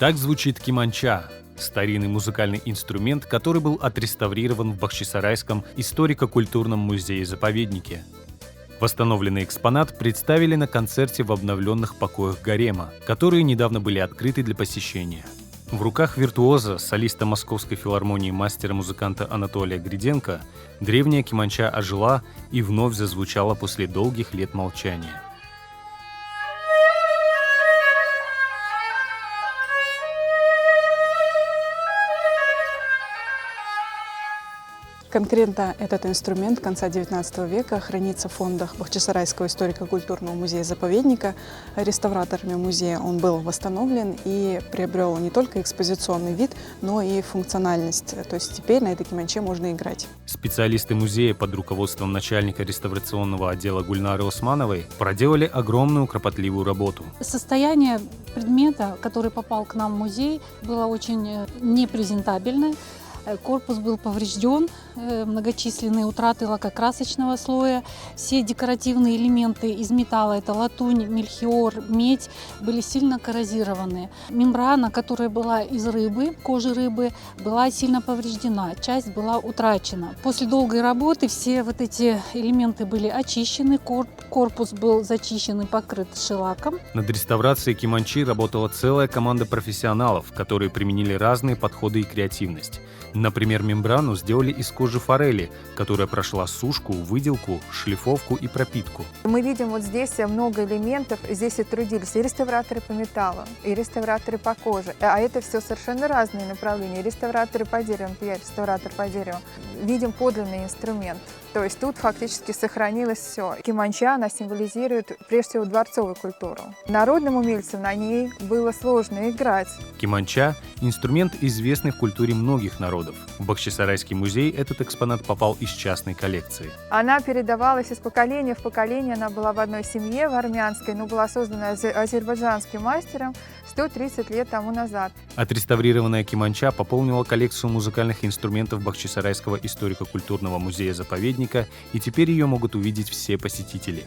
Так звучит кеманча – старинный музыкальный инструмент, который был отреставрирован в Бахчисарайском историко-культурном музее-заповеднике. Восстановленный экспонат представили на концерте в обновленных покоях гарема, которые недавно были открыты для посещения. В руках виртуоза, солиста Московской филармонии мастера-музыканта Анатолия Гриденко, древняя кеманча ожила и вновь зазвучала после долгих лет молчания. Конкретно этот инструмент конца XIX века хранится в фондах Бахчисарайского историко-культурного музея-заповедника. Реставраторами музея он был восстановлен и приобрел не только экспозиционный вид, но и функциональность. То есть теперь на этой кеманче можно играть. Специалисты музея под руководством начальника реставрационного отдела Гульнары Османовой проделали огромную кропотливую работу. Состояние предмета, который попал к нам в музей, было очень непрезентабельное. Корпус был поврежден, многочисленные утраты лакокрасочного слоя. Все декоративные элементы из металла, это латунь, мельхиор, медь, были сильно коррозированы. Мембрана, которая была из рыбы, кожи рыбы, была сильно повреждена, часть была утрачена. После долгой работы все вот эти элементы были очищены, корпус был зачищен и покрыт шелаком. Над реставрацией кеманчи работала целая команда профессионалов, которые применили разные подходы и креативность. Например, мембрану сделали из кожи форели, которая прошла сушку, выделку, шлифовку и пропитку. Мы видим вот здесь много элементов, здесь и трудились и реставраторы по металлу, и реставраторы по коже. А это все совершенно разные направления. И реставраторы по дереву, я реставратор по дереву. Видим подлинный инструмент. То есть тут фактически сохранилось все. Кеманча, она символизирует прежде всего дворцовую культуру. Народным умельцам на ней было сложно играть. Кеманча – инструмент, известный в культуре многих народов. В Бахчисарайский музей этот экспонат попал из частной коллекции. Она передавалась из поколения в поколение. Она была в одной семье, в армянской, но была создана азербайджанским мастером 130 лет тому назад. Отреставрированная кеманча пополнила коллекцию музыкальных инструментов Бахчисарайского историко-культурного музея-заповедника, и теперь ее могут увидеть все посетители.